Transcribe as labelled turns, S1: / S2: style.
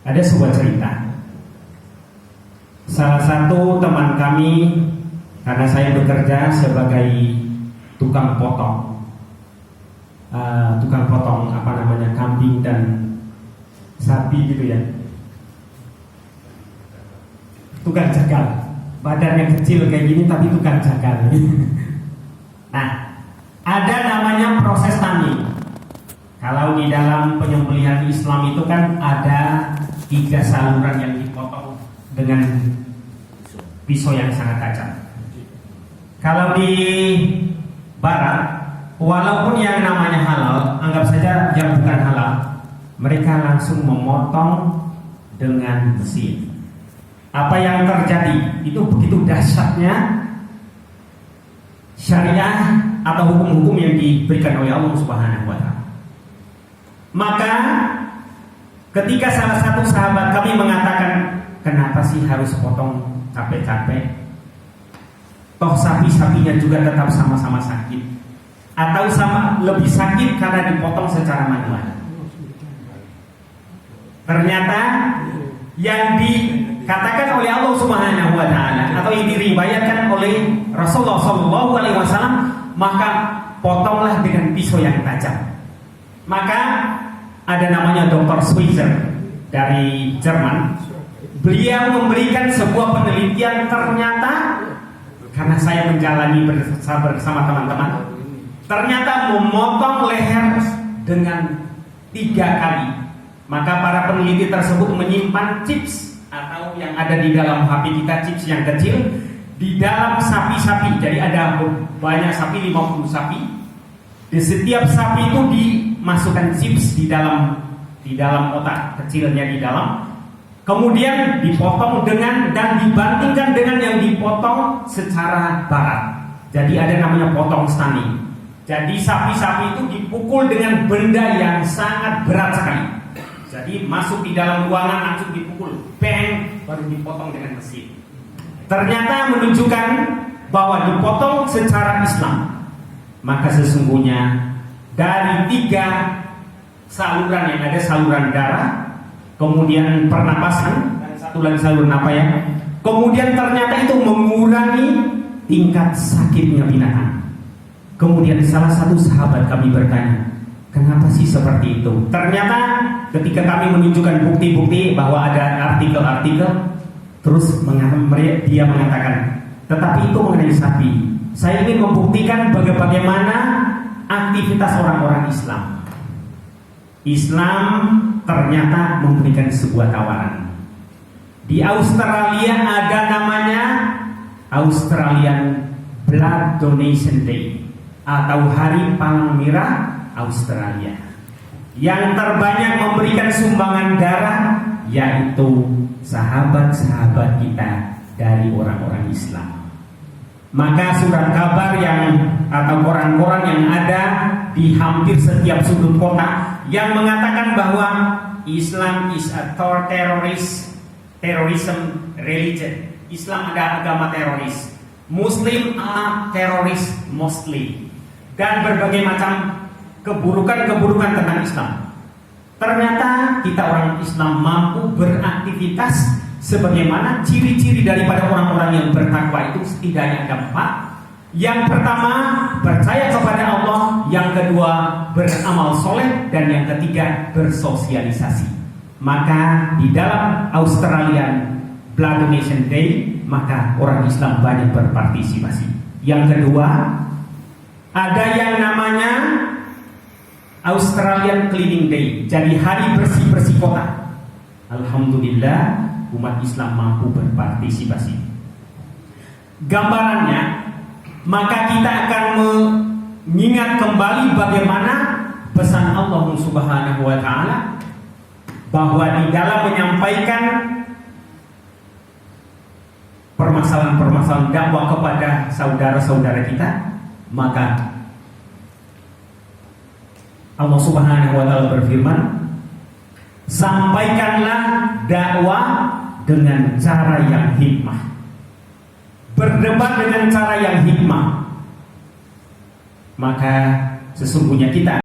S1: Ada sebuah cerita. Salah satu teman kami, karena saya bekerja sebagai tukang potong kambing dan sapi gitu ya, tukang jagal. Badannya kecil kayak gini tapi tukang jagal. Nah, ada namanya proses tani. Kalau di dalam penyembelihan Islam itu kan ada 3 saluran yang dipotong dengan pisau yang sangat tajam. Kalau di barat, walaupun yang namanya halal, anggap saja yang bukan halal, mereka langsung memotong dengan mesin. Apa yang terjadi itu begitu dahsyatnya syariah atau hukum-hukum yang diberikan oleh Allah Subhanahu wa Ta'ala. Maka ketika salah satu sahabat kami mengatakan, kenapa sih harus potong capek-capek? Toh sapi-sapinya juga tetap sama-sama sakit, atau sama lebih sakit karena dipotong secara manual. Ternyata yang dikatakan oleh Allah Subhanahu wa Ta'ala atau yang diriwayatkan oleh Rasulullah SAW, maka potonglah dengan pisau yang tajam. Maka ada namanya Dr. Schweitzer dari Jerman. Beliau memberikan sebuah penelitian, ternyata karena saya menjalani bersama teman-teman, ternyata memotong leher dengan 3 kali. Maka para peneliti tersebut menyimpan chips atau yang ada di dalam HP kita, chips yang kecil di dalam sapi-sapi. Jadi ada banyak sapi, 50 sapi. Di setiap sapi itu dimasukkan chips di dalam otak kecilnya di dalam. Kemudian dipotong dan dibandingkan dengan yang dipotong secara barat. Jadi ada namanya potong stunning. Jadi sapi-sapi itu dipukul dengan benda yang sangat berat sekali. Jadi masuk di dalam ruangan langsung dipukul, bang, baru dipotong dengan mesin. Ternyata menunjukkan bahwa dipotong secara Islam. Maka sesungguhnya dari 3 saluran yang ada, saluran darah, kemudian pernapasan, dan satu lagi saluran apa ya, kemudian ternyata itu mengurangi tingkat sakitnya binatang. Kemudian salah satu sahabat kami bertanya, kenapa sih seperti itu? Ternyata ketika kami menunjukkan bukti-bukti bahwa ada artikel-artikel, terus dia mengatakan, tetapi itu mengenai sapi. Saya ingin membuktikan bagaimana aktivitas orang-orang Islam. Islam ternyata memberikan sebuah tawaran. Di Australia ada namanya Australian Blood Donation Day atau Hari Palang Merah Australia. Yang terbanyak memberikan sumbangan darah yaitu sahabat-sahabat kita dari orang-orang Islam. Maka surat kabar atau koran-koran yang ada di hampir setiap sudut kota yang mengatakan bahwa Islam is a terrorism religion. Islam adalah agama teroris. Muslim are terrorist mostly. Dan berbagai macam keburukan-keburukan tentang Islam. Ternyata kita orang Islam mampu beraktivitas sebagaimana ciri-ciri daripada orang-orang yang bertakwa itu setidaknya ada 4. Yang pertama, percaya kepada Allah. Yang kedua, beramal soleh. Dan yang ketiga, bersosialisasi. Maka di dalam Australian Blood Donation Day, maka orang Islam banyak berpartisipasi. Yang kedua, ada yang namanya Australian Cleaning Day. Jadi hari bersih-bersih kota. Alhamdulillah, umat Islam mampu berpartisipasi. Gambarannya, maka kita akan mengingat kembali bagaimana pesan Allah Subhanahu wa Ta'ala bahwa di dalam menyampaikan permasalahan-permasalahan dakwah kepada saudara-saudara kita, maka Allah Subhanahu wa Ta'ala berfirman, sampaikanlah dakwah dengan cara yang hikmah, berdebat dengan cara yang hikmah, maka sesungguhnya kita